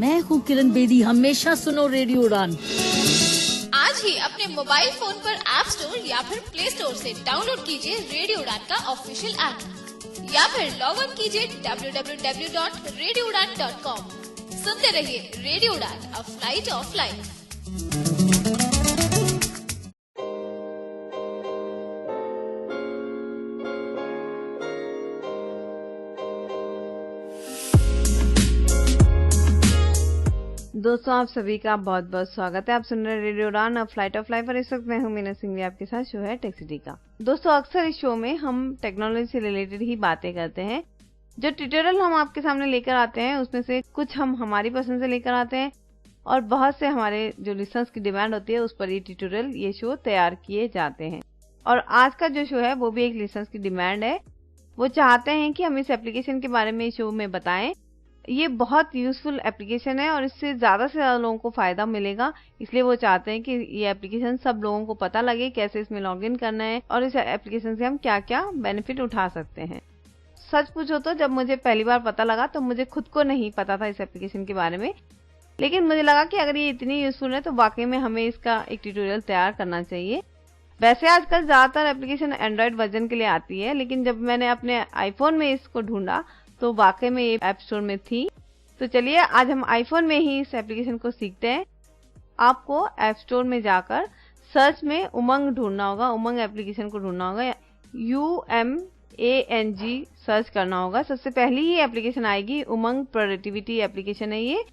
मैं हूँ किरण बेदी, हमेशा सुनो रेडियो उड़ान। आज ही अपने मोबाइल फोन पर ऐप स्टोर या फिर प्ले स्टोर से डाउनलोड कीजिए रेडियो उड़ान का ऑफिशियल ऐप या फिर लॉग ऑन कीजिए www.radioudan.com। सुनते रहिए रेडियो उड़ान, अ फ्लाइट ऑफ लाइफ। दोस्तों, आप सभी का बहुत बहुत स्वागत है। आप सुन रहे रेडियो उड़ान, अ फ्लाइट ऑफ लाइफ। और इस वक्त मैं हूं मीना सिंह, आपके साथ शो है टेक सिटी का। दोस्तों, अक्सर इस शो में हम टेक्नोलॉजी से रिलेटेड ही बातें करते हैं। जो ट्यूटोरियल हम आपके सामने लेकर आते हैं उसमें से कुछ हम हमारी पसंद से लेकर आते हैं और बहुत से हमारे जो लिसनर्स की डिमांड होती है उस पर ये ट्यूटोरियल, ये शो तैयार किए जाते हैं। और आज का जो शो है वो भी एक लिसनर्स की डिमांड है। वो चाहते हैं कि हम इस एप्लीकेशन के बारे में शो में बताएं। ये बहुत यूजफुल एप्लीकेशन है और इससे ज़्यादा से ज़्यादा लोगों को फ़ायदा मिलेगा, इसलिए वो चाहते हैं कि ये एप्लीकेशन सब लोगों को पता लगे, कैसे इसमें लॉगिन करना है और इस एप्लीकेशन से हम क्या क्या बेनिफिट उठा सकते हैं। सच पूछो तो जब मुझे पहली बार पता लगा तो मुझे खुद को नहीं पता था इस एप्लीकेशन के बारे में, लेकिन मुझे लगा कि अगर ये इतनी यूजफुल है तो वाकई में हमें इसका एक ट्यूटोरियल तैयार करना चाहिए। वैसे आजकल ज़्यादातर एप्लीकेशन एंड्रॉयड वर्जन के लिए आती है, लेकिन जब मैंने अपने आईफोन में इसको ढूंढा तो वाकई में ये ऐप स्टोर में थी। तो चलिए आज हम आईफोन में ही इस एप्लीकेशन को सीखते हैं। आपको ऐप स्टोर में जाकर सर्च में उमंग ढूंढना होगा, उमंग एप्लीकेशन को ढूंढना होगा, UMANG सर्च करना होगा। सबसे पहली ही एप्लीकेशन आएगी, उमंग प्रोडक्टिविटी एप्लीकेशन है ये,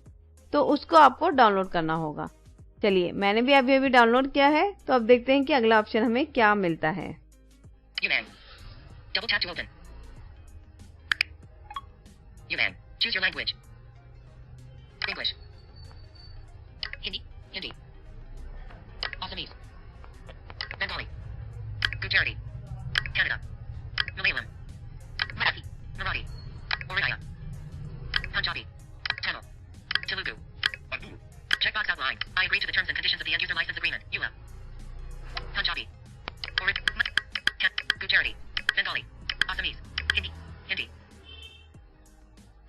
तो उसको आपको डाउनलोड करना होगा। चलिए, मैंने भी अभी डाउनलोड किया है, तो अब देखते हैं कि अगला ऑप्शन हमें क्या मिलता है। UMANG. Choose your language. English. Hindi. Assamese. Bengali. Gujarati. Kannada. Malayalam. Marathi. Oriya. Punjabi. Tamil. Telugu. Checkbox outline. I agree to the terms and conditions of the end-user license agreement. UL. Punjabi. Gujarati. Bengali. Assamese. Hindi.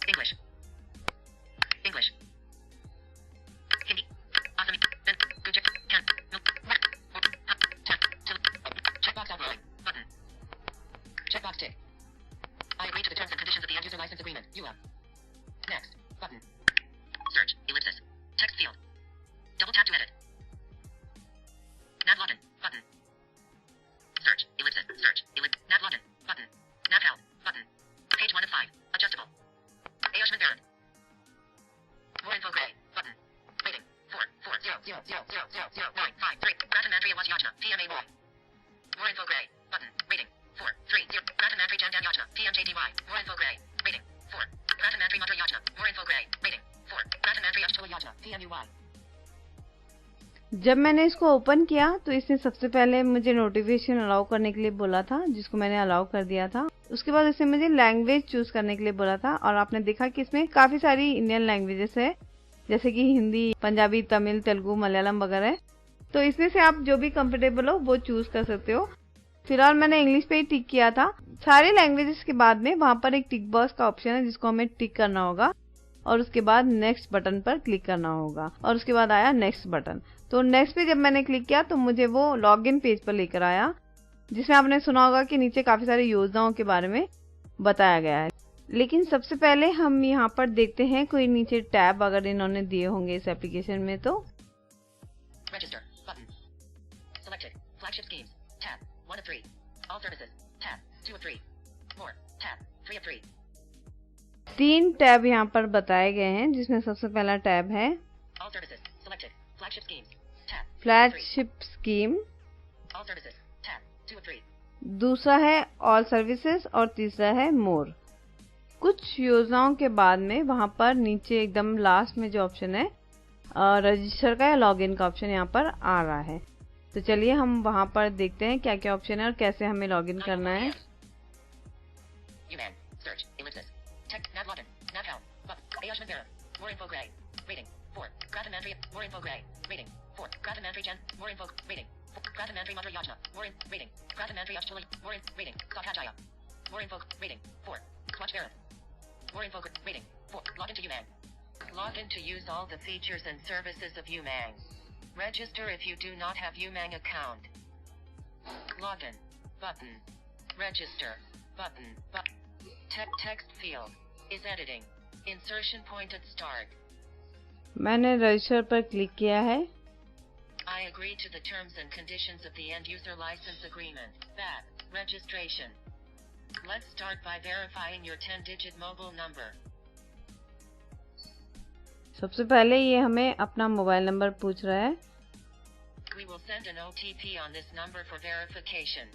English. Hindi. Assamese. Checkbox outline. Button. Checkbox tick. I agree to the terms and conditions of the end-user license agreement. UL. Next. Button. Search. Ellipsis. Text field. Double tap to edit. Nav login. Button. Search. Ellipsis. Search. Nav login. Button. Nav help. Button. Page 1 of 5. Adjustable. Ayushman Baron. More info gray. Button. Rating. 44000000953. Ratamandri Awasyajna. PMAY. More info gray. Button. Rating. 430. Ratamandri Jandan Yajna. PMJDY. More info gray. Rating. 4. Ratamandri Mudra Yajna. More info gray. Rating. 4. Ratamandri Ashtala Yajna. PMUY. जब मैंने इसको open किया तो इसने सबसे पहले मुझे notification allow करने के लिए बोला था, जिसको मैंने अलाउ कर दिया था। उसके बाद इसने मुझे लैंग्वेज चूज करने के लिए बोला था और आपने देखा कि इसमें काफी सारी इंडियन लैंग्वेजेस है, जैसे कि हिंदी, पंजाबी, तमिल, तेलुगु, मलयालम वगैरह। तो इसमें से आप जो भी कंफर्टेबल हो वो चूज कर सकते हो। फिलहाल मैंने इंग्लिश पे ही टिक किया था। सारे लैंग्वेजेस के बाद में वहां पर एक टिक बॉक्स का ऑप्शन है जिसको हमें टिक करना होगा और उसके बाद नेक्स्ट बटन पर क्लिक करना होगा और उसके बाद आया नेक्स्ट बटन। तो नेक्स्ट पे जब मैंने क्लिक किया तो मुझे वो लॉगिन पेज पर लेकर आया, जिसमें आपने सुना होगा कि नीचे काफी सारी योजनाओं के बारे में बताया गया है। लेकिन सबसे पहले हम यहाँ पर देखते हैं कोई नीचे टैब अगर इन्होंने दिए होंगे इस एप्लीकेशन में। तो Register. Button. Selected. Flagship schemes. Tab. 1 of 3. All services. Tab. 2 of 3. More. Tab. 3 of 3. 3 tab यहाँ पर बताए गए हैं, जिसमें सबसे पहला टैब है All services. Selected. Flagship schemes. Tab. Flagship scheme, All services. Tab. 2 of 3. दूसरा है ऑल सर्विसेज और तीसरा है मोर। कुछ योजनाओं के बाद में वहां पर नीचे एकदम लास्ट में जो ऑप्शन है रजिस्टर का या लॉगिन का ऑप्शन यहाँ पर आ रहा है। तो चलिए हम वहां पर देखते हैं क्या क्या ऑप्शन है और कैसे हमें लॉगिन करना है। UMAN. Search. Ellipsis. Text. Nav login. Nav help. Button. Ayushman Baron. More info gray. Rating. 4. Gratamandri. More info gray. Rating. 4. Gratamandri Jan. More info. Rating. 4. Gratamandri Mudra Yajna. More in. Rating. Gratamandri Ashtala. More in. Rating. Sathajaya. More info. Rating. 4. Swatch Baron. More info. Rating. 4. Log into Umang. Log in to use all the features and services of Umang. Register if you do not have Umang account. Login. Button. Register. Button. Text field. Is editing. Insertion point at start. मैंने register पर click किया है। I agree to the terms and conditions of the end user license agreement. Back. Registration. Let's start by verifying your 10-digit mobile number. सबसे पहले ये हमें अपना mobile number पूछ रहा है। We will send an OTP on this number for verification.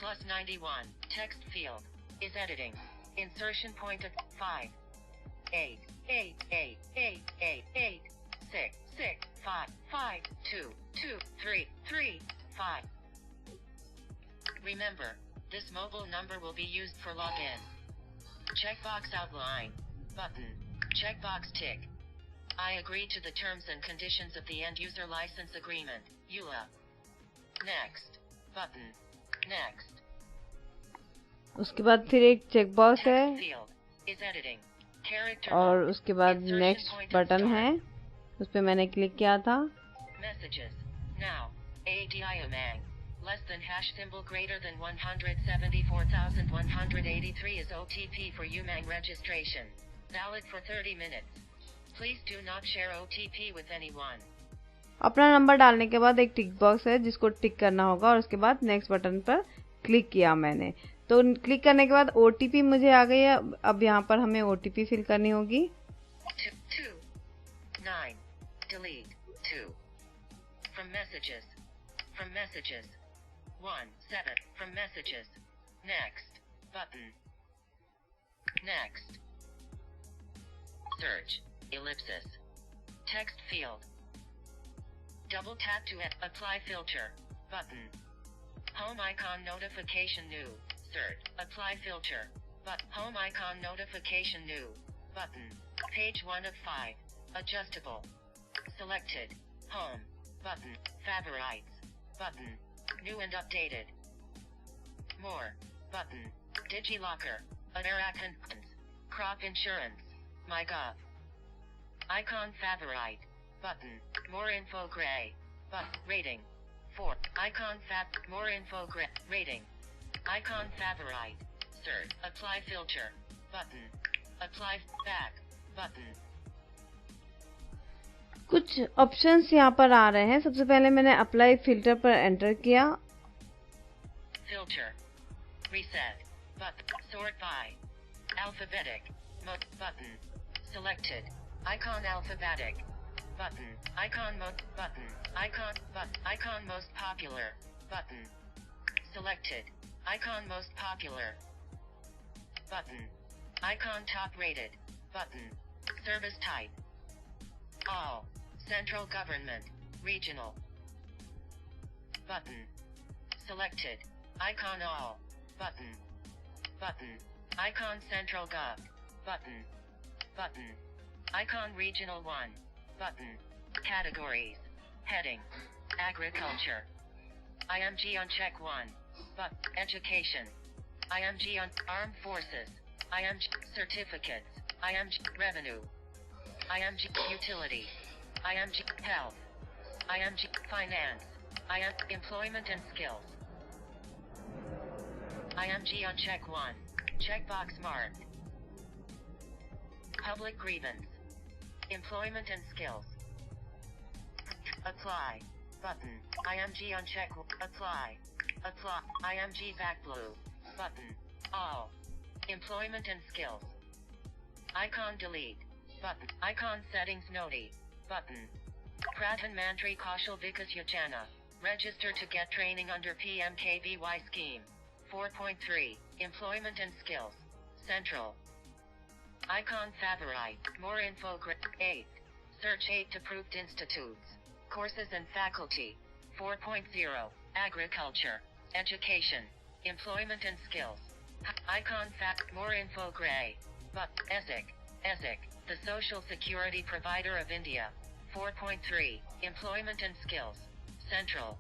+91. Text field. Is editing. Insertion point at 5. 8. 8. 8. 8. 8. 8. 6. 6. 5. 5. 2. 2. 3. 3. 5. Remember, this mobile number will be used for login. Checkbox outline. Button. Checkbox tick. I agree to the terms and conditions of the end user license agreement. EULA. Next. Button. Next. उसके बाद फिर एक check box है Text field. Is editing. Character और mode. उसके बाद Insertion next point button at है, start. उस पे मैंने क्लिक किया था। Messages. Now. ADIMANG. Less than hash symbol greater than 174,183 is OTP for Umang registration. Valid for 30 minutes. Please do not share OTP with anyone. अपना number डालने के बाद एक टिक बॉक्स है जिसको टिक करना होगा और उसके बाद नेक्स्ट बटन पर क्लिक किया मैंने। तो क्लिक करने के बाद OTP मुझे आ गई है। अब यहाँ पर हमें OTP फिल करनी होगी। 2. 9. Delete. 2. From messages. From messages. 1. 7. From messages. Next. Button. Next. Search. Ellipsis. Text field. Double tap to apply filter. Button. Home icon notification new. Search. Apply filter. But home icon notification new. Button. Page 1 of 5. Adjustable. Selected. Home. Button. Favorites. Button. New and updated. More. Button. DigiLocker. Americans. Crop insurance. MyGov. Icon favorite. Button. More info gray. But rating. 4. Icon more info gray. Rating. Icon favorite. Search. Apply filter. Button. Apply back. Button. कुछ options यहाँ पर आ रहे हैं। सबसे पहले मैंने apply filter पर enter किया। Filter. Reset. Button. Sort by. Alphabetic. Button. Selected. Icon alphabetic. Button. Icon mode. Button. Icon most popular. Button. Selected. Icon most popular. Button. Icon top rated. Button. Service type. All. Central government. Regional. Button. Selected. Icon all. Button. Button. Icon central gov. Button. Button. Icon regional 1. Button. Categories. Heading. Agriculture. IMG on check 1. But education. IMG on armed forces. IMG certificates. IMG revenue. IMG utility. IMG health. IMG finance. IMG employment and skills. IMG on check 1. Checkbox marked. Public grievance. Employment and skills. Apply. Button. IMG on check. Apply. Apply. IMG back blue. Button. All. Employment and skills. Icon delete. Button. Icon settings noti. Button. Pradhan Mantri Kaushal Vikas Yojana. Register to get training under PMKVY scheme. 4.3. Employment and skills. Central. Icon favorite. More info. 8. Search 8 approved institutes. Courses and faculty. 4.0. Agriculture. Education. Employment and skills. Icon more info gray. But ESIC. ESIC. The Social Security Provider of India. 4.3. Employment and skills. Central.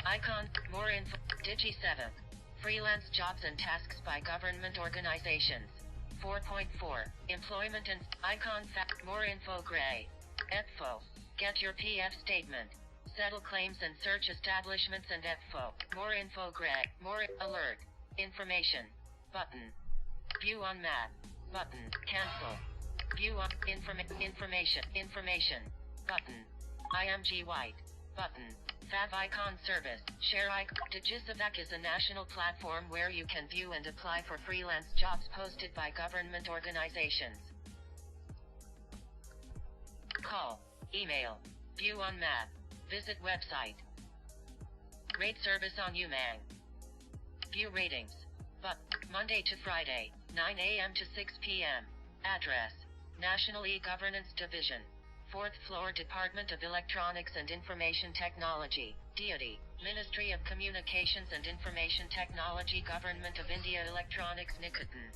Icon more info. Digi 7. Freelance jobs and tasks by government organizations. 4.4. Employment and icon fact. More info gray. EFO. Get your PF statement. Settle claims and search establishments and EFO. More info gray. More alert. Information. Button. View on map. Button. Cancel. View on information. Information. Button. IMG White. Button. Fav Icon Service. Share Icon. Digisivac is a national platform where you can view and apply for freelance jobs posted by government organizations. Call. Email. View on map. Visit website. Rate service on Umang. View ratings. But Monday to Friday, 9 a.m. to 6 p.m. Address. National E-Governance Division. 4th floor, Department of Electronics and Information Technology, DoD, Ministry of Communications and Information Technology, Government of India, Electronics, Nikotin.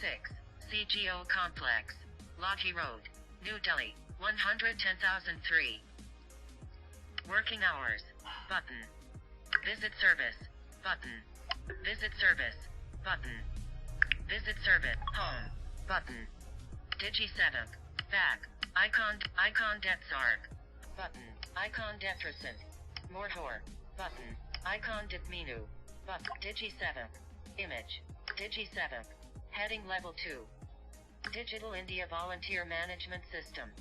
6. CGO Complex, Lodhi Road, New Delhi, 110,003. Working hours. Button. Visit service. Button. Visit service. Button. Visit service. Home. Button. Digi7. Back. Icon Detsarg. Button. Icon Detricent. Morhor. Button. Icon Ditminu. Button. Digi7. Image. Digi7. Heading level 2. Digital India Volunteer Management System.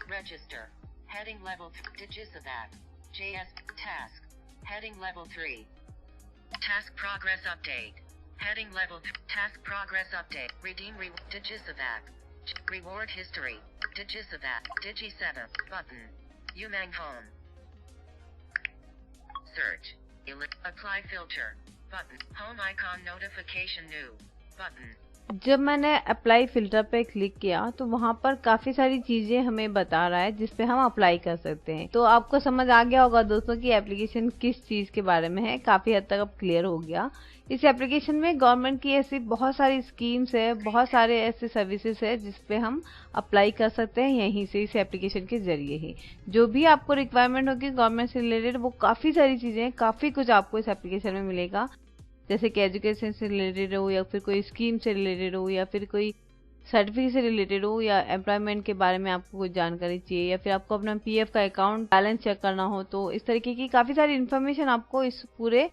Register. Heading level 3. Digisivac. JS. Task. Heading level 3. Task progress update. Heading level 3. Task progress update. Redeem Digisivac. Reward history. Digisivac. Digi7. Button. Umang Home. Search. Apply filter. Button. Home icon notification new. Button. जब मैंने apply filter पे click किया तो वहाँ पर काफी सारी चीजें हमें बता रहा है जिसपे हम अप्लाई कर सकते हैं। तो आपको समझ आ गया होगा दोस्तों कि एप्लीकेशन किस चीज के बारे में है। काफी हद तक अब क्लियर हो गया। इस एप्लीकेशन में गवर्नमेंट की ऐसी बहुत सारी स्कीम्स है, बहुत सारे ऐसे सर्विसेज है जिसपे हम अप्लाई कर सकते हैं यहीं से, इस एप्लीकेशन के जरिए ही। जो भी आपको रिक्वायरमेंट होगी गवर्नमेंट से रिलेटेड, वो काफी सारी चीजें, काफी कुछ आपको इस एप्लीकेशन में मिलेगा। जैसे कि एजुकेशन से रिलेटेड हो, या फिर कोई स्कीम से रिलेटेड हो, या फिर कोई सर्टिफिकेट से रिलेटेड हो, या एम्प्लॉयमेंट के बारे में आपको कुछ जानकारी चाहिए, या फिर आपको अपना पीएफ का अकाउंट बैलेंस चेक करना हो, तो इस तरीके की काफी सारी इन्फॉर्मेशन आपको इस पूरे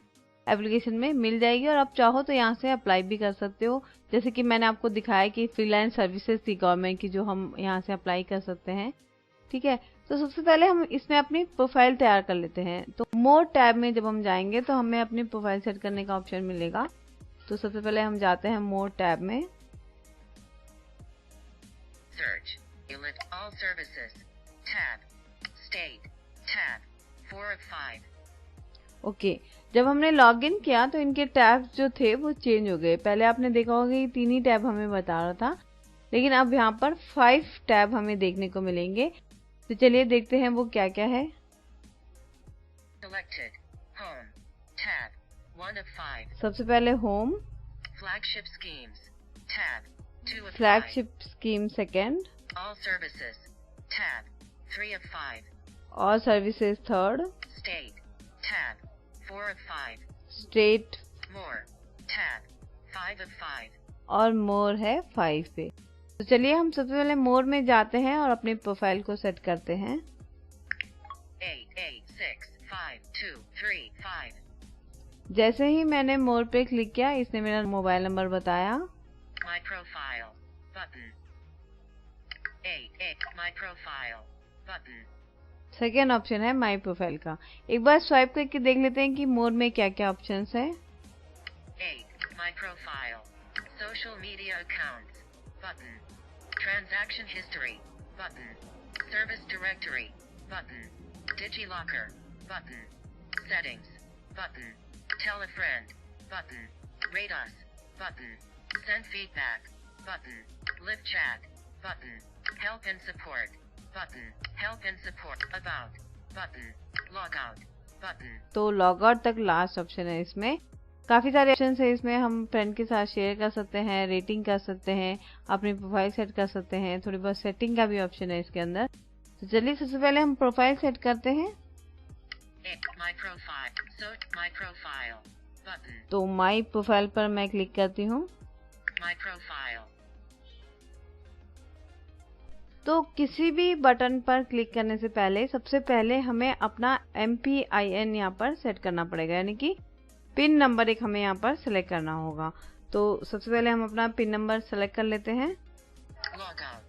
एप्लीकेशन में मिल जाएगी। और आप चाहो तो यहाँ से अप्लाई भी कर सकते हो। जैसे कि मैंने आपको दिखाया कि फ्रीलांस सर्विसेज थी गवर्नमेंट की, जो हम यहाँ से अप्लाई कर सकते हैं। ठीक है, तो सबसे पहले हम इसमें अपनी प्रोफाइल तैयार कर लेते हैं। तो मोर टैब में जब हम जाएंगे तो हमें अपनी प्रोफाइल सेट करने का ऑप्शन मिलेगा। तो सबसे पहले हम जाते हैं मोर टैब में। Search. All services. Tab. State. Tab. 4 of 5. Okay, जब हमने लॉग इन किया तो इनके टैब जो थे वो चेंज हो गए। पहले आपने देखा होगा कि 3 ही टैब हमें बता रहा था, लेकिन अब यहाँ पर 5 टैब हमें देखने को मिलेंगे। तो चलिए देखते हैं वो क्या क्या है। Selected. Home. Tab. 1 of 5. सबसे पहले home, Flagship schemes. Tab. 2 of 5. Flagship scheme second, All services. Tab. 3 of 5. और services third, State. Tab. 4 of 5. State More. Tab. 5 of 5. और मोर है 5 पे। तो चलिए हम सबसे पहले मोर में जाते हैं और अपनी प्रोफाइल को सेट करते हैं। 8, 8, 6, 5, 2, 3, 5. जैसे ही मैंने मोर पे क्लिक किया, इसने मेरा मोबाइल नंबर बताया। My profile. Button. 8, 8. My profile. Button. Second option है माई प्रोफाइल का। एक बार स्वाइप करके देख लेते हैं कि मोर में क्या क्या ऑप्शंस है। 8. My profile. Social media accounts. Button. Transaction history. Button. Service directory. Button. DigiLocker. Button. Settings. Button. Tell a friend. Button. Rate us. Button. Send feedback. Button. Live chat. Button. Help and support. Button. Help and support. About. Button. Log out. Button. तो log out तक last option है। इसमें काफी सारे option है। इसमें हम friend के साथ शेयर कर सकते हैं, रेटिंग कर सकते हैं, अपनी प्रोफाइल सेट कर सकते हैं, थोड़ी बहुत सेटिंग का भी ऑप्शन है इसके अंदर। तो चलिए सबसे पहले हम प्रोफाइल सेट करते हैं। My profile. So my profile. Button. तो माई प्रोफाइल पर मैं क्लिक करती हूँ। My profile. तो किसी भी बटन पर क्लिक करने से पहले सबसे पहले हमें अपना MPIN यहाँ पर सेट करना पड़ेगा, यानी कि पिन नंबर एक हमें यहाँ पर सेलेक्ट करना होगा। तो सबसे पहले हम अपना पिन नंबर सेलेक्ट कर लेते हैं। Log out.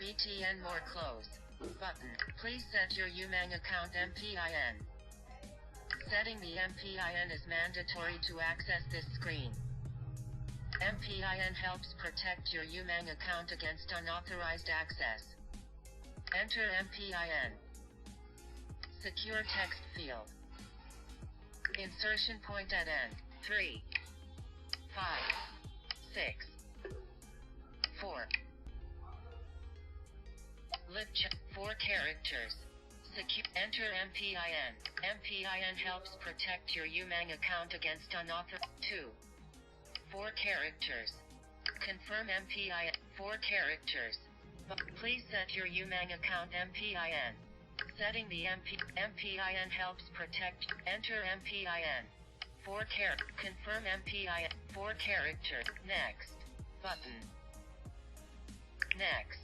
BTN more closed. Button. Please set your Umang account MPIN. Setting the MPIN is mandatory to access this screen. MPIN helps protect your Umang account against unauthorized access. Enter MPIN. Secure text field. Insertion point at end. 3, 5, 6, 4. Lip check 4 characters. Enter MPIN. MPIN helps protect your Umang account against unauthorized. 2. 4 characters. Confirm MPIN. 4 characters. Please set your Umang account MPIN. Setting the MPIN helps protect. Enter MPIN. 4 characters. Confirm MPIN. 4 characters. Next. Button. Next.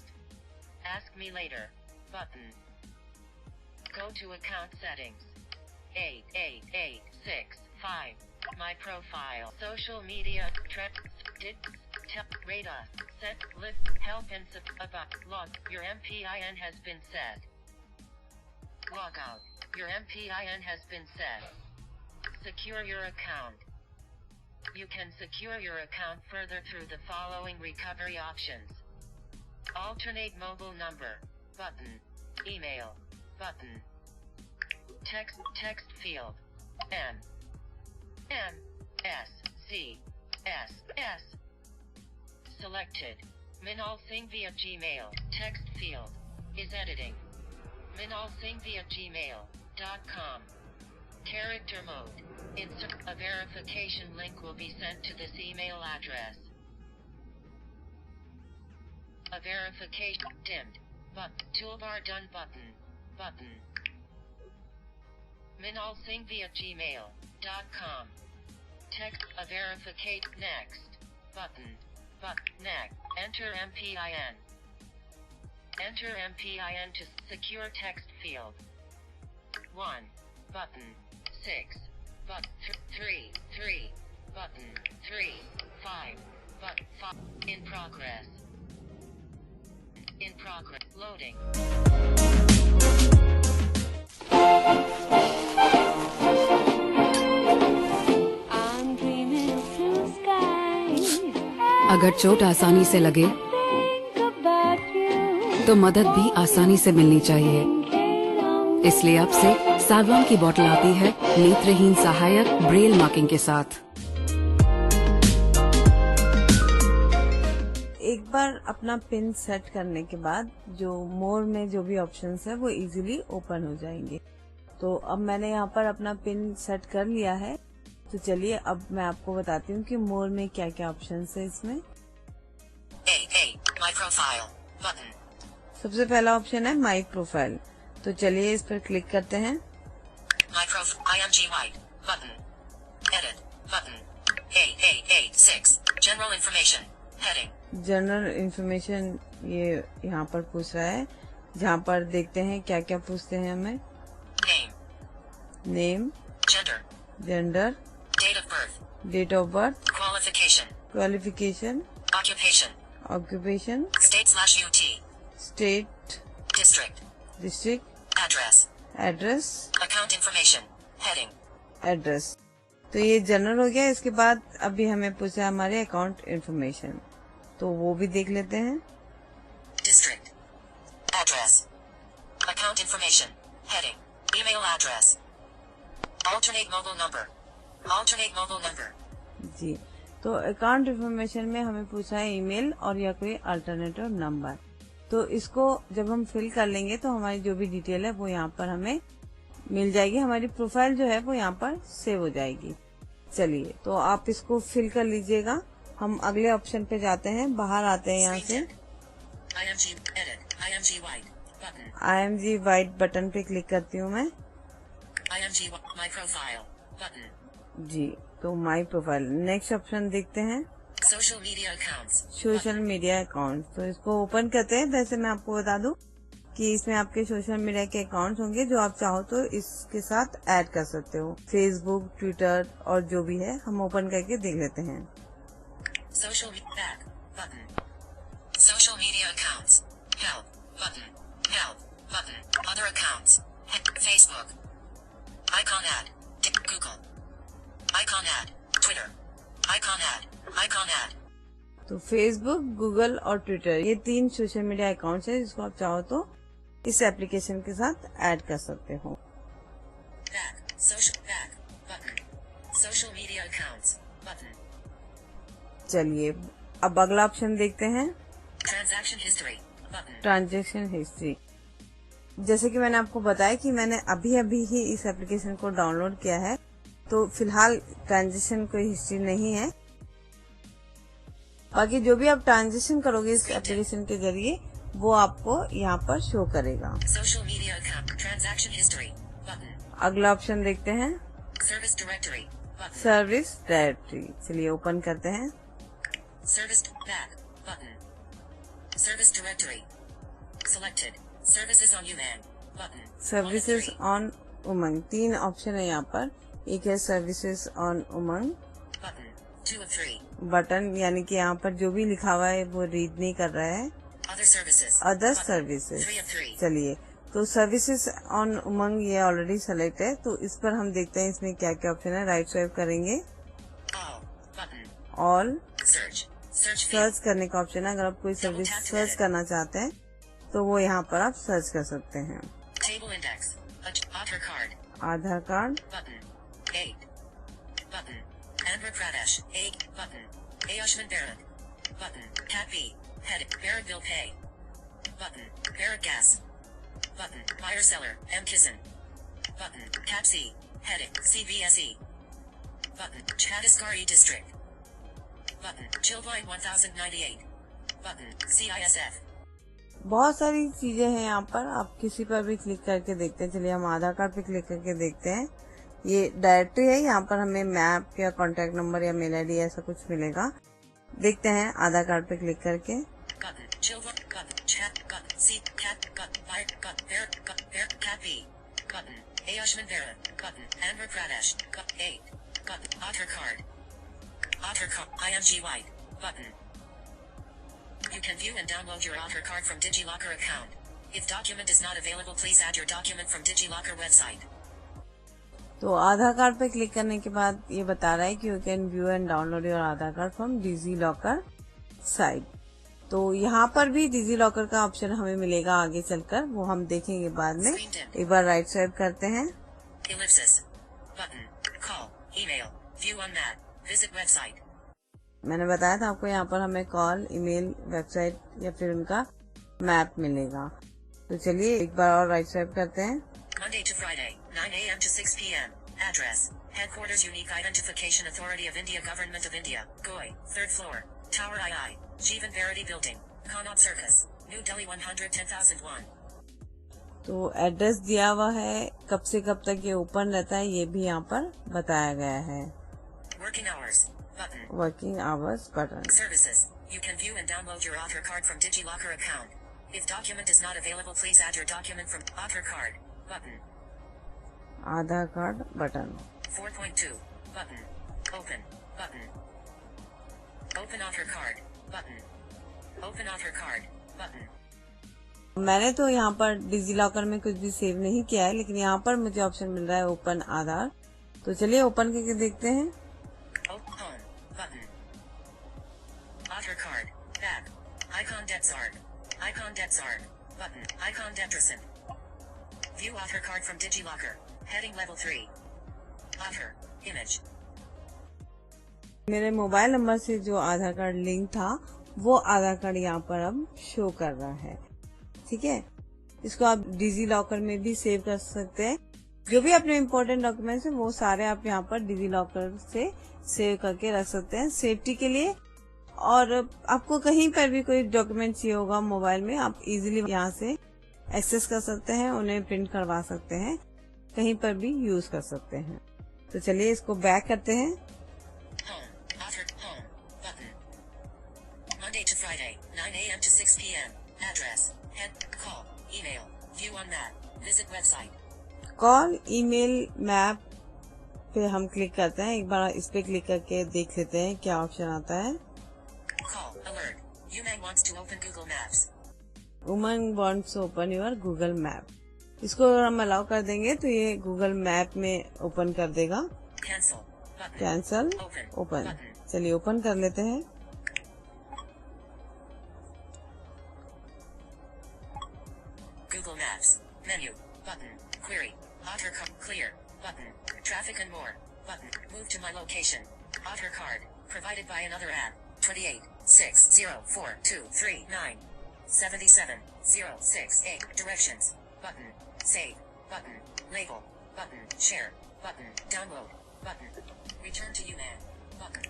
Ask me later. Button. Go to account settings. 8886. My profile. Social media. Radar. Set. List. Help and about. Log. Your MPIN has been set. Log out. Your MPIN has been set. Secure your account. You can secure your account further through the following recovery options. Alternate mobile number. Button. Email. Button. Text field. M. S. C. S. S. Selected. Minal Singh via Gmail. Text field. Is editing. Minal Singh via gmail.com. Character mode. Insert. A verification link will be sent to this email address. A verification dimmed. Toolbar done button. Button. Minal Singh via gmail.com. Text. A verificate. Next. Button. Next. Enter MPIN. Enter MPIN to secure text field. 1. Button. 6. 3. Button. 3. 5. Button. 5. In progress. In progress. Loading. I'm dreaming of blue skies. अगर चोट आसानी से लगे Think about you. तो मदद भी आसानी से मिलनी चाहिए। इसलिए अब से सागवान की बोतल आती है नेत्रहीन सहायक ब्रेल मार्किंग के साथ। एक बार अपना पिन सेट करने के बाद जो मोर में जो भी ऑप्शंस है वो इजीली ओपन हो जाएंगे। तो अब मैंने यहाँ पर अपना पिन सेट कर लिया है। तो चलिए अब मैं आपको बताती हूँ कि मोर में क्या क्या ऑप्शंस है इसमें। My profile. Button. सबसे पहला ऑप्शन है माई प्रोफाइल। तो चलिए इस पर क्लिक करते हैं। My profile. IMG white. Button. Edit. Button. 8886. General information. Heading. General information ये यहाँ पर पूछ रहा है, जहाँ पर देखते हैं क्या क्या पूछते हैं हमें। Name. Name, Gender. Gender, Date of birth. Date of birth, Qualification. Qualification, Occupation. Occupation, State/UT. State, District. District, Address. Address, Account information. Heading. Address. तो ये जनरल हो गया। इसके बाद अभी हमें पूछा है हमारे अकाउंट इन्फॉर्मेशन, तो वो भी देख लेते हैं। District. Address. Account information. Heading. Email address. Alternate mobile number. Alternate mobile number. जी, तो अकाउंट इन्फॉर्मेशन में हमें पूछा है ईमेल और या कोई अल्टरनेटिव नंबर। तो इसको जब हम फिल कर लेंगे तो हमारी जो भी डिटेल है वो यहाँ पर हमें मिल जाएगी। हमारी प्रोफाइल जो है वो यहाँ पर सेव हो जाएगी। चलिए, तो आप इसको फिल कर लीजिएगा। हम अगले ऑप्शन पे जाते हैं, बाहर आते हैं यहाँ से। IMG edit. IMG white. Button. IMG white button पे क्लिक करती हूँ मैं। My profile. Button. जी, तो माई प्रोफाइल। नेक्स्ट ऑप्शन देखते हैं। Social media accounts. Social media account, तो इसको ओपन करते हैं। वैसे मैं आपको बता दूं कि इसमें आपके सोशल मीडिया के अकाउंट्स होंगे जो आप चाहो तो इसके साथ ऐड कर सकते हो। फेसबुक, ट्विटर और जो भी है हम ओपन करके देख लेते हैं। Social back button. Social media accounts. Help button. Help button. Other accounts. Facebook. Icon add. Google. Icon add. Twitter. Icon add. Icon add. तो फेसबुक, गूगल और ट्विटर ये 3 सोशल मीडिया अकाउंट्स हैं जिसको आप चाहो तो इस एप्लीकेशन के साथ ऐड कर सकते हो। Back. Social back button. Social media accounts button. चलिए अब अगला ऑप्शन देखते हैं, Transaction history button. Transaction history. जैसे कि मैंने आपको बताया कि मैंने अभी अभी ही इस एप्लीकेशन को डाउनलोड किया है, तो फिलहाल ट्रांजैक्शन कोई हिस्ट्री नहीं है। बाकी जो भी आप ट्रांजैक्शन करोगे इस एप्लीकेशन के जरिए वो आपको यहाँ पर शो करेगा। Social media account. Transaction history button. अगला ऑप्शन देखते हैं, Service directory button. Service directory. चलिए ओपन करते हैं। Service back button. Service directory. Selected. Services on UMAN button. Services on Umang, 3 option है यहाँ पर। एक है services on Umang Button 2 of 3. Button, यानी कि यहाँ पर जो भी लिखा हुआ है वो रीड नहीं कर रहा है। Other services. Other button. Services, 3 of 3. चलिए तो सर्विसेज ऑन उमंग ये ऑलरेडी सेलेक्ट है, तो इस पर हम देखते हैं इसमें क्या क्या ऑप्शन है। राइट स्वाइप करेंगे, All button. All Search. Search field. Search करने का ऑप्शन है। अगर आप कोई सर्विस सर्च करना चाहते हैं तो वो यहाँ पर आप सर्च कर सकते हैं। Table index. Aadhaar card आधार card, button. 8 button. Andhra Pradesh 8 button. Ayushman Bharat button. Cat B heading. Bharat bill pay button. Bharat gas button. Buyer seller M Kisan button. Cat C heading. CBSE button. Chhattisgarh district button. Chilbine 1098 button. CISF. बहुत सारी चीजें हैं यहाँ पर, आप किसी पर भी क्लिक करके देखते हैं। चलिए हम आधार कार्ड पे क्लिक करके देखते हैं। ये डायरेक्टरी है, यहाँ पर हमें मैप या कॉन्टेक्ट नंबर या मेल आईडी ऐसा कुछ मिलेगा। देखते हैं आधार कार्ड पे क्लिक करके। Button. Children. Button. Chat. Button. C. Cat. Button. Buyer. Button. Bharat. Button. Bharat. Cat B. Button. Ayushman Bharat. Button. Andhra Pradesh. Button. 8. Button. Aadhaar card. Aadhaar card. IMG White. Button. You can view and download your Aadhaar card from DigiLocker account. If document is not available, please add your document from DigiLocker website. तो आधार card पे click करने के बाद ये बता रहा है कि you can view and download your Aadhaar card from DigiLocker site. तो यहाँ पर भी डिजी लॉकर का ऑप्शन हमें मिलेगा आगे चलकर, वो हम देखेंगे बाद में। एक बार राइट स्वाइप करते हैं। Ellipsis. Button. Call. Email. View on map. Visit website. मैंने बताया था आपको यहाँ पर हमें कॉल, ईमेल, वेबसाइट या फिर उनका मैप मिलेगा। तो चलिए एक बार और राइट स्वाइप करते हैं। Monday to Friday, 9 a.m. to 6 p.m. Address. Headquarters Unique Identification Authority of India Government of India. Goi. 3rd floor. Tower II. Jeevan Verity Building. Connaught Circus. New Delhi 110,001. तो address दिया हुआ है, कब से कब तक ये ओपन रहता है ये भी यहाँ पर बताया गया है। Working hours. Button. Working hours button. Services. You can view and download your Aadhaar card from DigiLocker account. If document is not available, please add your document from Aadhaar card. Button. Aadhaar card button. 4.2. Button. Open. Button. Open Aadhaar card. Button. Open Aadhaar card. Button. मैंने तो यहाँ पर digi locker में कुछ भी save नहीं किया है, लेकिन यहाँ पर मुझे ऑप्शन मिल रहा है ओपन आधार। तो चलिए ओपन करके देखते हैं। Home. Button. Aadhaar card. Back. Icon Detsarg. Icon Detsarg. Button. Icon Detrison. View Aadhaar card from DigiLocker. Heading level 3. Aadhaar. Image. मेरे मोबाइल नंबर से जो आधार कार्ड लिंक था वो आधार कार्ड यहाँ पर अब शो कर रहा है। ठीक है, इसको आप डिजी लॉकर में भी सेव कर सकते हैं। जो भी अपने इम्पोर्टेंट डॉक्यूमेंट्स हैं वो सारे आप यहाँ पर डिजी लॉकर से सेव करके रख सकते हैं सेफ्टी के लिए। और आपको कहीं पर भी कोई डॉक्यूमेंट चाहिए होगा मोबाइल में, आप इजीली यहाँ से एक्सेस कर सकते हैं, उन्हें प्रिंट करवा सकते हैं, कहीं पर भी यूज कर सकते हैं। तो चलिए इसको बैक करते हैं। Home. Aadhaar. Home. Button. 9 a.m. to 6 p.m. Address, head, call, email, view on map, visit website. Call, email, map पे हम क्लिक करते हैं। एक बार इस पे क्लिक करके देख लेते हैं क्या ऑप्शन आता है। Call, alert. Umang wants to open Google Maps. Umang wants to open your Google map. इसको अगर हम अलाउ कर देंगे तो ये गूगल मैप में ओपन कर देगा। Cancel. Button. Cancel, open. चलिए ओपन कर लेते हैं। Google Maps. Menu. Button. Query. Otter card. Clear. Button. Traffic and more. Button. Move to my location. Otter card. Provided by another app. 28 6 0 4 2 3 9 77 0 6 8. Directions. Button. Save. Button. Label. Button. Share. Button. Download. Button. Return to Umang. Button.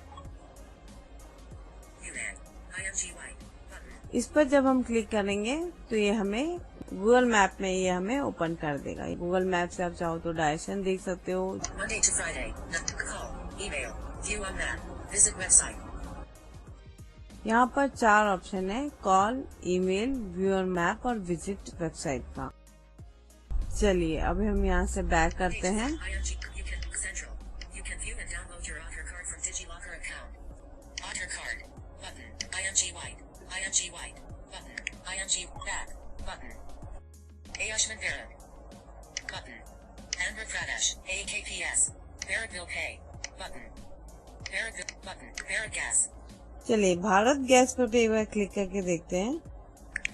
Umang. IMGY. Button. इस पर जब हम click करेंगे तो ये हमें Google map में ये हमें ओपन कर देगा। गूगल मैप से आप चाहो तो डायरेक्शन देख सकते हो। Monday to Friday. Call. Email. View on map. Visit website. यहाँ पर 4 ऑप्शन है, call, email, view on map और विजिट वेबसाइट का। चलिए अभी हम यहाँ से बैक करते हैं। You can Central. You can view and download your Otter card from DigiLocker account. Otter card. Button. IMG White. IMG White. Button. IMG Back. Button. Ayushman Barak. Button. Andhra Pradesh. AKPS. Barakville Pay. Button. Barakville. Button. Barak Gas. चलिए Bharat gas पर भी एक बार click करके देखते हैं।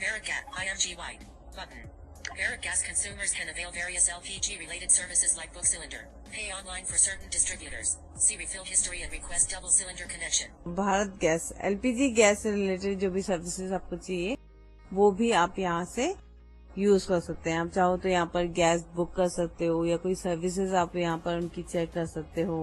Barak Gas. IMG White. Button. Barak Gas consumers can avail various LPG related services like book cylinder, pay online for certain distributors, see refill history and request double cylinder connection. Bharat gas LPG gas से related जो भी services आपको चाहिए वो भी आप यहाँ से यूज कर सकते हैं। आप चाहो तो यहाँ पर गैस बुक कर सकते हो या कोई सर्विसेज आप यहाँ पर उनकी चेक कर सकते हो।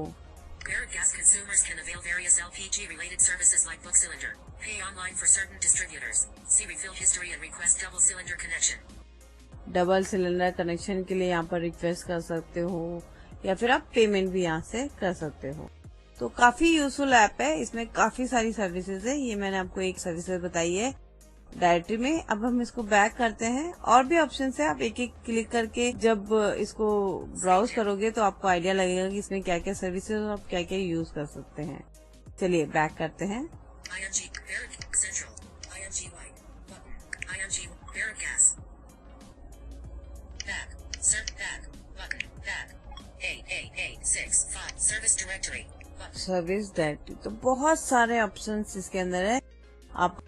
Barak Gas consumers can avail various LPG related services like book cylinder, pay online for certain distributors, see refill history and request double cylinder connection. Double cylinder connection के लिए यहाँ पर रिक्वेस्ट कर सकते हो या फिर आप पेमेंट भी यहाँ से कर सकते हो। तो काफी यूजफुल ऐप है, इसमें काफी सारी सर्विसेज है। ये मैंने आपको एक सर्विसेज बताई है डायरेक्टरी में। अब हम इसको बैक करते हैं। और भी ऑप्शन है, आप एक एक क्लिक करके जब इसको ब्राउज करोगे तो आपको आइडिया लगेगा कि इसमें क्या क्या सर्विसेज और आप क्या क्या यूज कर सकते हैं। चलिए बैक करते हैं। IMG Barak Central. IMG White. Button. IMG Barak Gas. Back. Back. Button. Back. 8865. Service directory. Button. Service directory तो बहुत सारे ऑप्शंस इसके अंदर है। आप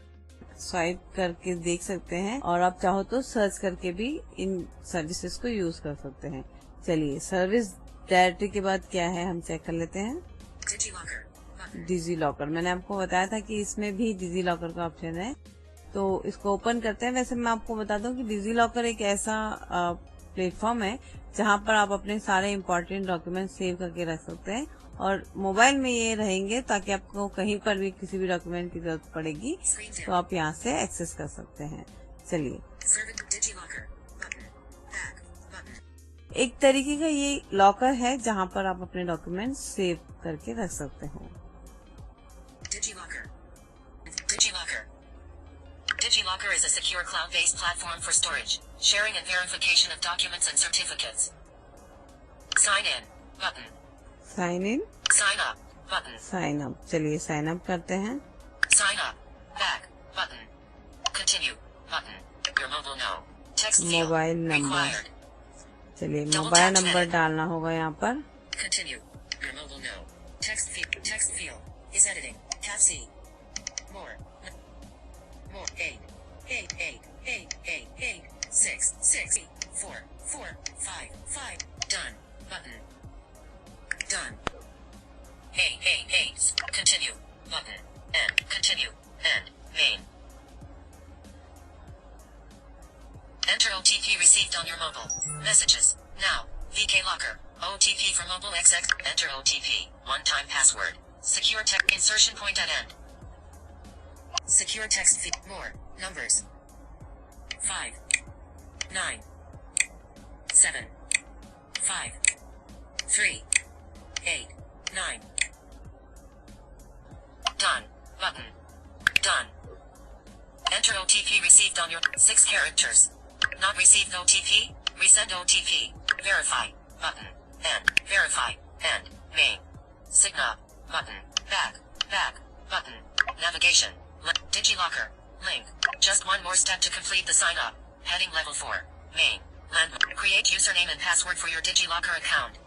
स्वाइप करके देख सकते हैं और आप चाहो तो सर्च करके भी इन सर्विसेज को यूज कर सकते हैं। चलिए सर्विस डायरेक्टरी के बाद क्या है हम चेक कर लेते हैं। DigiLocker. Button. डिजी लॉकर, मैंने आपको बताया था कि इसमें भी डिजी लॉकर का ऑप्शन है, तो इसको ओपन करते हैं। वैसे मैं आपको बता दूं कि डिजी लॉकर एक ऐसा प्लेटफॉर्म है जहां पर आप अपने सारे इम्पोर्टेंट डॉक्यूमेंट सेव करके रख सकते हैं और मोबाइल में ये रहेंगे ताकि आपको कहीं पर भी किसी भी डॉक्यूमेंट की जरूरत पड़ेगी तो आप यहाँ से एक्सेस कर सकते हैं। चलिए DigiLocker. Button. Back. Button. एक तरीके का ये लॉकर है जहाँ पर आप अपने डॉक्यूमेंट सेव करके रख सकते हो। DigiLocker. DigiLocker. DigiLocker is a secure cloud-based platform for storage, sharing and verification of documents and certificates. Sign in. Button. Sign in, Sign up. Button. Sign up. चलिए साइन अप करते हैं। Sign up. Back. Button. Continue. Button. Your mobile no. Text field. Mobile number, Required. चलिए mobile number डालना होगा यहाँ पर। Continue. Your mobile no. Text field. Text field is editing. Tab C. More. More. 8. 8. 8. 8. 8. 8. 6. 6. 4. 4. 5. 5. Done. Button. Done. 8. 8. 8. Continue. Button. End. Continue. End. Main. Enter OTP received on your mobile. Messages. Now. VK Locker. OTP for mobile XX. Enter OTP. One-time password. Secure text. Insertion point at end. Secure text feed. More. Numbers. 5. 9. 7. 5. 3. 8. 9. Done. Button. Done. Enter OTP received on your 6 characters. Not received OTP. Resend OTP. Verify. Button. And. Verify. And. Main. Sign up. Button. Back. Back. Button. Navigation. DigiLocker. Link. Just one more step to complete the sign up. Heading level 4. Main. Landmark. Create username and password for your DigiLocker account.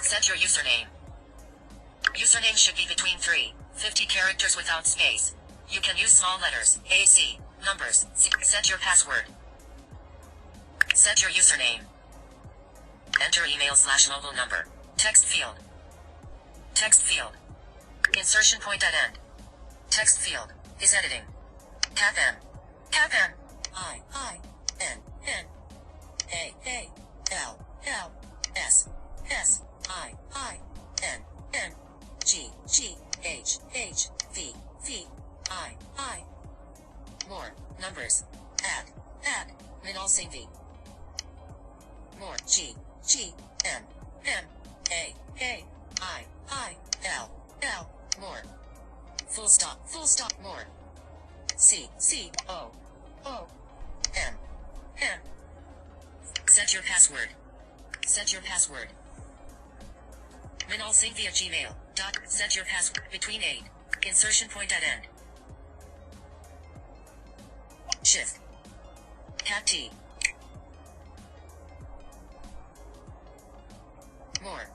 Set your username. Username should be between 50 characters without space. You can use small letters, AC, numbers. Set your password. Set your username. Enter email/mobile number. Text field. Text field. Insertion point at end. Text field is editing. Cap M. Cap M. I N N A L L S S I N N G H V I. More numbers. Add Minal Singh V. More G M A I L. More. Full stop more. C O M. Set your password. Minal Singh via Gmail. Set your password between 8. Insertion point at end. Shift. Cat T. More.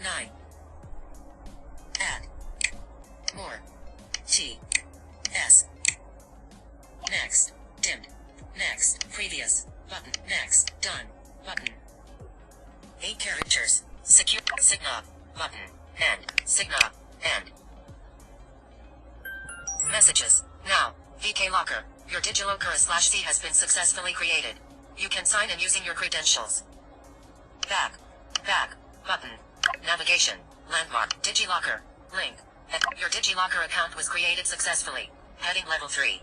9. Add. More. T. S. Next. Dimmed. Next. Previous. Button. Next. Done. Button. 8 characters. Secure. Sign. Button. And. Sign. And. Messages. Now. VK Locker. Your DigiLocker/C has been successfully created. You can sign in using your credentials. Back. Button. Navigation. Landmark. DigiLocker. Link. Your DigiLocker account was created successfully. Heading level 3.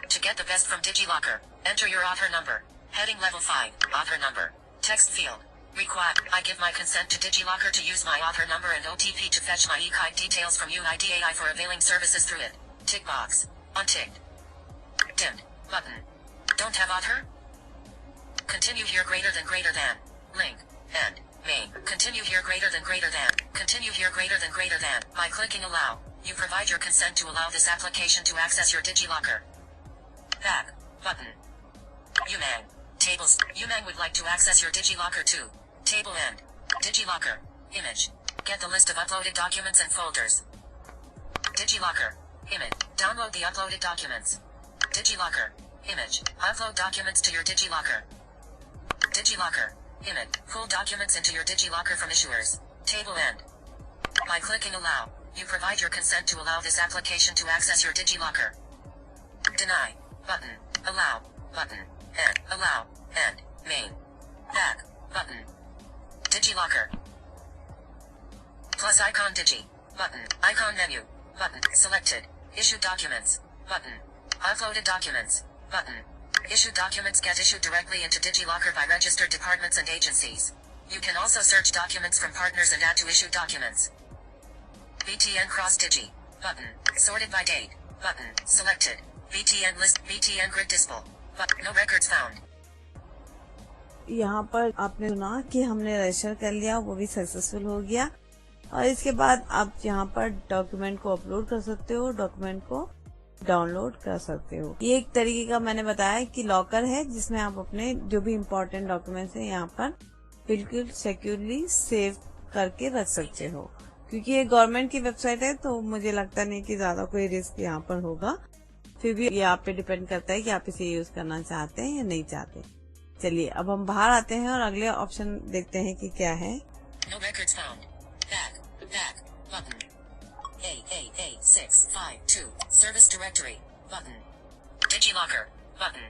To get the best from DigiLocker, enter your Aadhaar number. Heading level 5. Aadhaar number. Text field. Required. I give my consent to DigiLocker to use my Aadhaar number and OTP to fetch my eKite details from UIDAI for availing services through it. Tick box. Unticked. Dimmed. Button. Don't have Aadhaar? Continue here greater than. Link. And. Main. Continue here greater than. Continue here greater than. By clicking allow, you provide your consent to allow this application to access your DigiLocker. Back. Button. Umang. Tables. Umang would like to access your DigiLocker too. Table end. DigiLocker. Image. Get the list of uploaded documents and folders. DigiLocker. Image. Download the uploaded documents. DigiLocker. Image. Upload documents to your DigiLocker. DigiLocker. Image. Pull documents into your DigiLocker from issuers. Table end. By clicking allow, you provide your consent to allow this application to access your DigiLocker. Deny. Button. Allow. Button. And. Allow. And. Main. Back. Button. DigiLocker. Plus icon Digi. Button. Icon menu. Button. Selected. Issued documents. Button. Uploaded documents. Button. Issued documents get issued directly into DigiLocker by registered departments and agencies. You can also search documents from partners and add to issued documents. BTN Cross Digi. Button. Sorted by date. Button. Selected. BTN list. BTN grid display. But no records found. यहाँ पर आपने सुना कि हमने register कर लिया, वो भी सक्सेसफुल हो गया। और इसके बाद आप यहाँ पर डॉक्यूमेंट को अपलोड कर सकते हो, डॉक्यूमेंट को डाउनलोड कर सकते हो। ये एक तरीके का मैंने बताया कि लॉकर है जिसमें आप अपने जो भी इम्पोर्टेंट डॉक्यूमेंट्स हैं यहाँ पर बिल्कुल सिक्योरली सेव करके रख सकते हो। क्योंकि ये गवर्नमेंट की वेबसाइट है तो मुझे लगता नहीं कि ज्यादा कोई रिस्क यहाँ पर होगा। फिर भी ये आप पे डिपेंड करता है कि आप इसे यूज करना चाहते हैं या नहीं चाहते। चलिए अब हम बाहर आते हैं और अगले ऑप्शन देखते हैं कि क्या है। No records found. Back. Button. A652. Service directory. Button. DigiLocker. Button.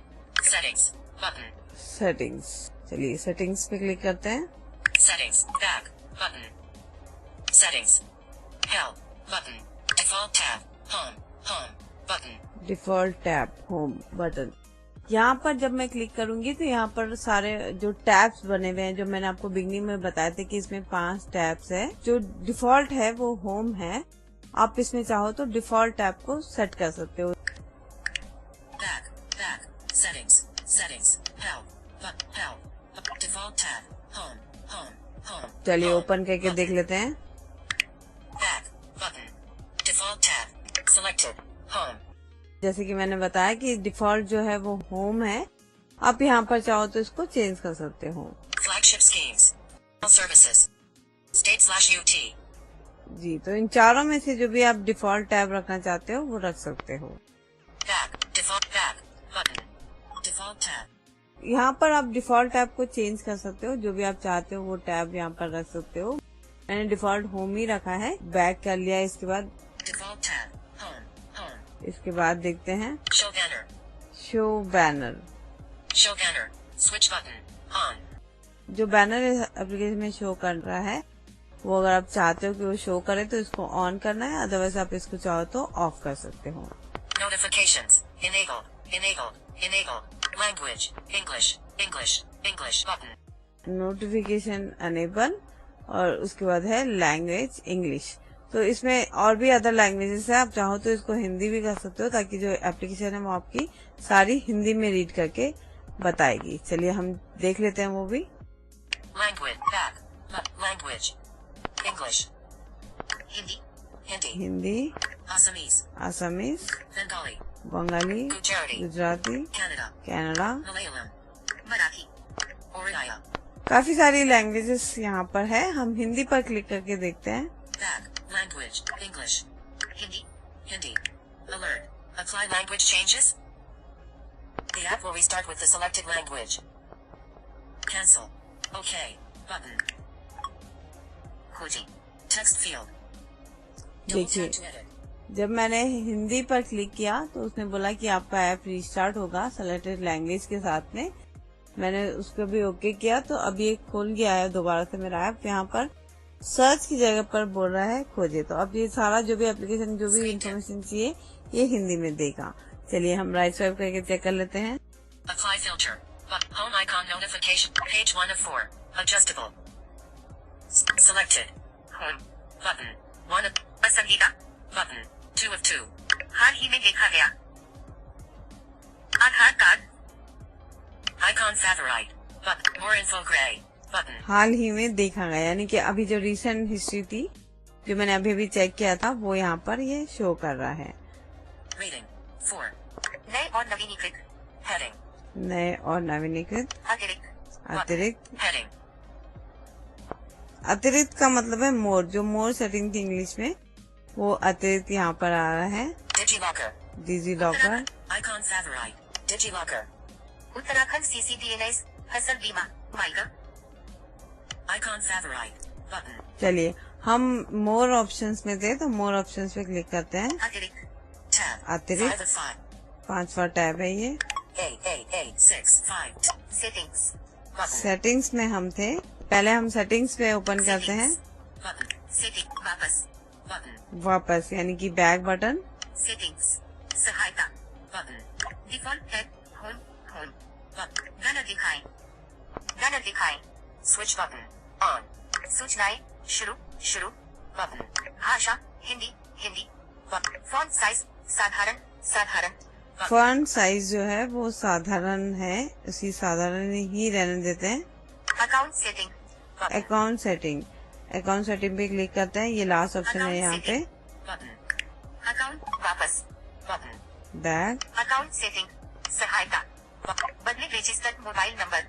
Settings. Button. Settings. चलिए सेटिंग्स पे क्लिक करते हैं। Settings. Back. Button. Settings. Help. Button. Default tab. Home. Button. Default tab home button. यहाँ पर जब मैं क्लिक करूंगी तो यहाँ पर सारे जो टैब्स बने हुए हैं, जो मैंने आपको बिगनिंग में बताए थे कि इसमें 5 टैब्स है। जो डिफॉल्ट है वो होम है। आप इसमें चाहो तो डिफॉल्ट टैब को सेट कर सकते हो। Back. Settings. Settings. Help. But help. Default tab. Home. Home. Home. चलिए Home. ओपन करके देख लेते हैं। Back. Button. Default tab. Selected. Home. जैसे कि मैंने बताया कि डिफॉल्ट जो है वो होम है। आप यहाँ पर चाहो तो इसको चेंज कर सकते हो। Flagship schemes. Services. State/UT. जी, तो इन चारों में से जो भी आप डिफॉल्ट टैब रखना चाहते हो वो रख सकते हो। Back. Default back. Button. Default tab. यहाँ पर आप डिफॉल्ट टैब को चेंज कर सकते हो, जो भी आप चाहते हो वो टैब यहाँ पर रख सकते हो। मैंने डिफॉल्ट होम ही रखा है, बैक कर लिया। इसके बाद Default tab. Home. Home. इसके बाद देखते हैं Show banner. Show banner. Show banner. Switch button. On. जो बैनर एप्लीकेशन में शो कर रहा है वो अगर आप चाहते हो कि वो शो करे तो इसको ऑन करना है, अदरवाइज आप इसको चाहो तो ऑफ कर सकते हो। Notifications. Enabled. Enabled. Enabled. Language. English. English. English button. Notification enable और उसके बाद है लैंग्वेज इंग्लिश। तो इसमें और भी अदर लैंग्वेजेस है, आप चाहो तो इसको हिंदी भी कर सकते हो ताकि जो एप्लीकेशन है वो आपकी सारी हिंदी में रीड करके बताएगी। चलिए हम देख लेते हैं वो भी। Language. Back. Language. English. Hindi. Hindi. Hindi, Assamese. Assamese, Bengali. Bengali, Gujarati. Gujarati, Canada. Canada, Malayalam. Marathi. Oriya. काफी सारी लैंग्वेजेस यहाँ पर है। हम हिंदी पर क्लिक करके देखते हैं। Back. Language. English. Hindi. Hindi. Alert. Apply language changes. The app will restart with the selected language. Cancel. OK. Button. Koji. Text field. Double देखिए, tap to edit. जब मैंने हिंदी पर क्लिक किया तो उसने बोला कि आपका ऐप रिस्टार्ट होगा सेलेक्टेड लैंग्वेज के साथ में। मैंने उसको भी ओके किया तो अब ये खुल गया है दोबारा से मेरा ऐप। यहाँ पर सर्च की जगह पर बोल रहा है खोजे। तो अब ये सारा जो भी एप्लीकेशन जो भी इंफॉर्मेशन चाहिए ये हिंदी में देगा। चलिए हम राइट स्वाइप करके चेक कर लेते हैं। Apply filter. Home icon notification. Page 1 of 4. Adjustable. Selected. Home. Button. 1 of पसंदीदा. Button. 2 of 2. हाल ही में देखा गया. Aadhaar card. Icon favorite. Button. More info gray. Button. हाल ही में देखा गया, यानी कि अभी जो रिसेंट हिस्ट्री थी जो मैंने अभी भी चेक किया था वो यहाँ पर ये शो कर रहा है। Reading. 4. नए और नवीनीकृत. Heading. नए और नवीनीकृत, अतिरिक्त. अतिरिक्त। Heading. अतिरिक्त का मतलब है मोर। जो मोर सेटिंग थी इंग्लिश में वो अतिरिक्त यहाँ पर आ रहा है। Digilocker. DigiLocker, Icon favorite. Digilocker. Uttarakhand CCDNS फसल बीमा. माइगा. Icon favorite. Button. चलिए हम मोर ऑप्शंस में थे तो मोर ऑप्शंस पे क्लिक करते हैं। अतिरिक्त. Tab. अतिरिक्त 5 of 5. 5वां टैब है ये। 6 5. Settings. Button. सेटिंग्स में हम थे, पहले हम सेटिंग्स पे ओपन करते हैं। Button. Setting. वापस. Button. वापस यानी कि बैक बटन। Settings. सहायता. Button. Default tab. Home. Home. Button. गाना दिखाएं. गाना दिखाएं. Switch button. On. सूचनाएं. शुरू. शुरू. Button. भाषा. Hindi. Hindi. Button. Font size. साधारण. साधारण. Button. फॉन्ट साइज जो है वो साधारण है, उसी साधारण ही रहने देते हैं। Account setting. Button. Account setting, account setting पे क्लिक करते हैं। ये लास्ट ऑप्शन है यहाँ पे। Button. Account वापस. Button. Back, account setting. सहायता. बदले registered mobile number.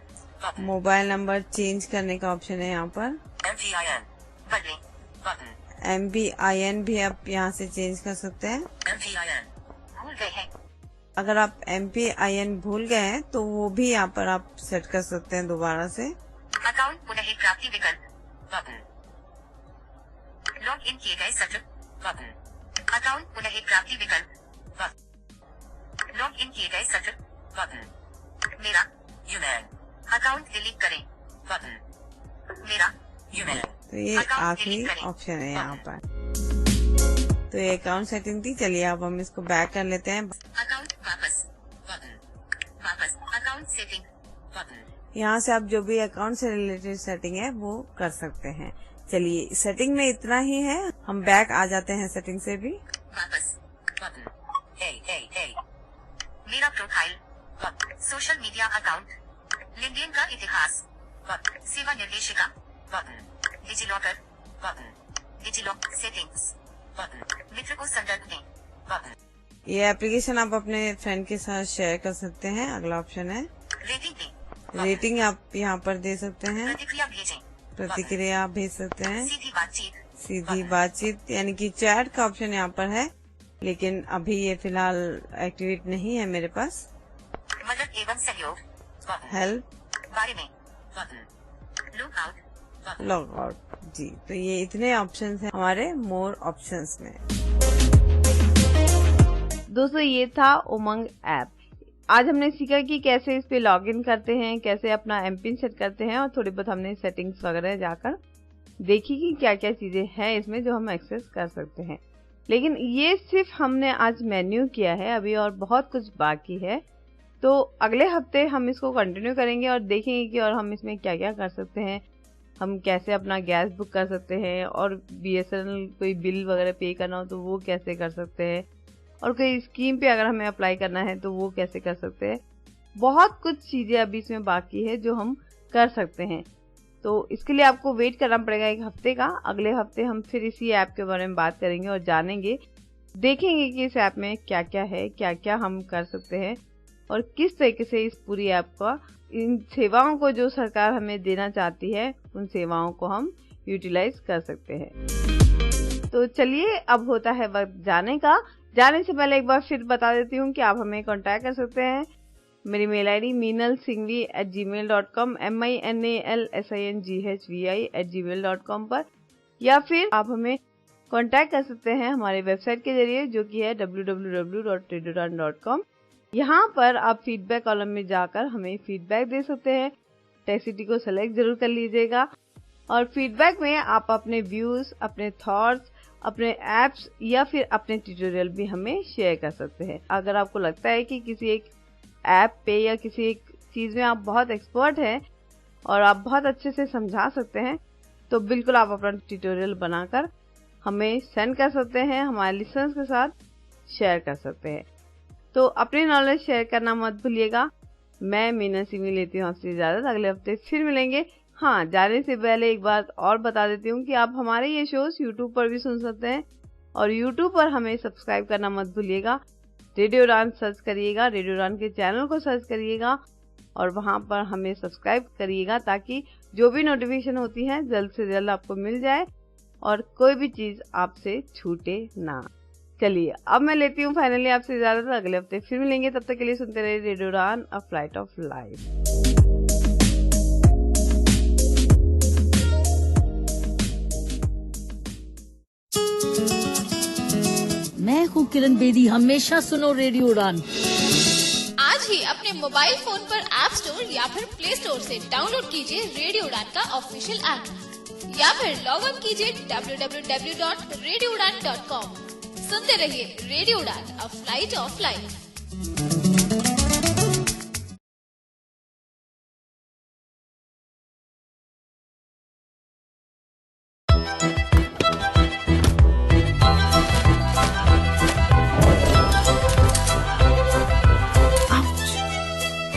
Button. Mobile number change करने का ऑप्शन है यहाँ पर। MPIN. बदले. Button. MPIN भी आप यहाँ से चेंज कर सकते हैं। MPIN. भूल गए हैं. अगर आप MPIN भूल गए हैं तो वो भी यहाँ पर आप सेट कर सकते हैं दोबारा से। अकाउंट पुनः प्राप्ति विकल्प. Button. लॉग इन किए गए सत्र. Button. अकाउंट पुनः प्राप्ति विकल्प. Button. लॉग इन किए गए सत्र. Button. मेरा. यूमैन. अकाउंट डिलीट करें. Button. मेरा. यूमैन. तो ये आखिरी ऑप्शन है यहाँ पर। तो ये अकाउंट सेटिंग थी। चलिए अब हम इसको बैक कर लेते हैं। अकाउंट वापस. Button. वापस. Account setting. Button. यहाँ से आप जो भी अकाउंट से रिलेटेड सेटिंग है वो कर सकते हैं। चलिए सेटिंग में इतना ही है, हम बैक आ जाते हैं सेटिंग से भी। वापस. Button. A. मेरा profile. Button social media account, लेनदेन का इतिहास, बटन सेवा निर्देशिका, button DigiLocker, button DigiLock settings, button मित्र को संदर्भ दें, बटन। ये एप्लीकेशन आप अपने फ्रेंड के साथ शेयर कर सकते हैं। अगला ऑप्शन है रेटिंग दें, रेटिंग, आप यहाँ पर दे सकते हैं। प्रतिक्रिया भेजें, प्रतिक्रिया आप भेज सकते हैं। सीधी बातचीत, सीधी बातचीत यानी कि चैट का ऑप्शन यहाँ पर है, लेकिन अभी ये फिलहाल एक्टिवेट नहीं है मेरे पास। मदद एवं सहयोग, बटन हेल्प, बारे में, button look out, button log out. जी, तो ये इतने ऑप्शंस हैं हमारे मोर ऑप्शंस में। दोस्तों, ये था उमंग ऐप। आज हमने सीखा कि कैसे इस पे लॉगिन करते हैं, कैसे अपना एमपिन सेट करते हैं, और थोड़ी बहुत हमने सेटिंग्स वगैरह जाकर देखी कि क्या क्या चीजें हैं इसमें जो हम एक्सेस कर सकते हैं। लेकिन ये सिर्फ हमने आज मेन्यू किया है, अभी और बहुत कुछ बाकी है। तो अगले हफ्ते हम इसको कंटिन्यू करेंगे और देखेंगे कि और हम इसमें क्या क्या कर सकते हैं। हम कैसे अपना गैस बुक कर सकते हैं, और BSNL कोई बिल वगैरह पे करना हो तो वो कैसे कर सकते हैं, और कोई स्कीम पे अगर हमें अप्लाई करना है तो वो कैसे कर सकते हैं। बहुत कुछ चीजें अभी इसमें बाकी है जो हम कर सकते हैं। तो इसके लिए आपको वेट करना पड़ेगा एक हफ्ते का। अगले हफ्ते हम फिर इसी ऐप के बारे में बात करेंगे और जानेंगे, देखेंगे कि इस ऐप में क्या क्या है, क्या क्या हम कर सकते हैं, और किस तरीके से इस पूरी ऐप का, इन सेवाओं को जो सरकार हमें देना चाहती है, उन सेवाओं को हम यूटिलाइज कर सकते हैं। तो चलिए, अब होता है वक्त जाने का। जाने से पहले एक बार फिर बता देती हूँ कि आप हमें कांटेक्ट कर सकते हैं। मेरी मेल आईडी meenalsinghvi@gmail.com, MINALSINGHVI@gmail.com पर, या फिर आप हमें कांटेक्ट कर सकते हैं हमारे वेबसाइट के जरिए, जो कि है www.radioran.com। यहाँ पर आप फीडबैक कॉलम में जाकर हमें फीडबैक दे सकते हैं। टेक्सिटी को सेलेक्ट जरूर कर लीजिएगा, और फीडबैक में आप अपने व्यूज, अपने थॉट्स, अपने एप्स या फिर अपने ट्यूटोरियल भी हमें शेयर कर सकते हैं। अगर आपको लगता है कि किसी एक ऐप पे या किसी एक चीज में आप बहुत एक्सपर्ट हैं और आप बहुत अच्छे से समझा सकते हैं, तो बिल्कुल आप अपना ट्यूटोरियल बनाकर हमें सेंड कर सकते हैं, हमारे लिसनर्स के साथ शेयर कर सकते हैं। तो अपनी नॉलेज शेयर करना मत भूलिएगा। मैं मीना सिंह लेती हूँ आपसे इजाजत। अगले हफ्ते फिर मिलेंगे। हाँ, जाने से पहले एक बात और बता देती हूँ कि आप हमारे ये शोज YouTube पर भी सुन सकते हैं, और YouTube पर हमें सब्सक्राइब करना मत भूलिएगा। रेडियो उड़ान सर्च करिएगा, रेडियो उड़ान के चैनल को सर्च करिएगा, और वहाँ पर हमें सब्सक्राइब करिएगा, ताकि जो भी नोटिफिकेशन होती है जल्द से जल्द आपको मिल जाए और कोई भी चीज आपसे छूटे ना। चलिए, अब मैं लेती हूँ फाइनली आपसे इजाजत। अगले हफ्ते फिर मिलेंगे, तब तक के लिए सुनते रहिए रेडियो उड़ान, अ फ्लाइट ऑफ लाइफ। मैं हूँ किरण बेदी, हमेशा सुनो रेडियो उड़ान। आज ही अपने मोबाइल फोन पर ऐप स्टोर या फिर प्ले स्टोर से डाउनलोड कीजिए रेडियो उड़ान का ऑफिशियल ऐप, या फिर लॉग ऑन कीजिए www.radioudan.com। सुनते रहिए रेडियो उड़ान, अ फ्लाइट ऑफ लाइफ।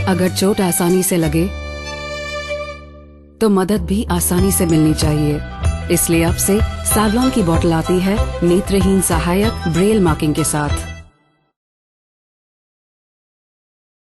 अगर चोट आसानी से लगे तो मदद भी आसानी से मिलनी चाहिए। इसलिए अब से सावलॉन की बोतल आती है नेत्रहीन सहायक ब्रेल मार्किंग के साथ।